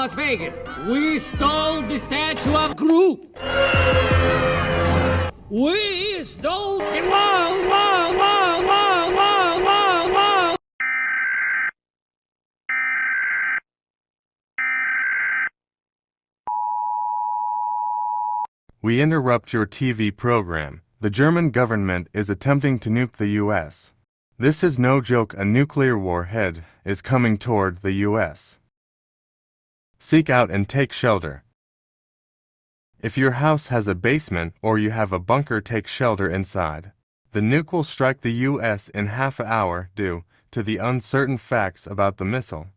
Las Vegas. We stole the statue of Gru. We stole the wall. We interrupt your TV program. The German government is attempting to nuke the U.S. This is no joke. A nuclear warhead is coming toward the U.S. Seek out and take shelter. If your house has a basement or you have a bunker, take shelter inside. The nuke will strike the U.S. in half an hour due to the uncertain facts about the missile.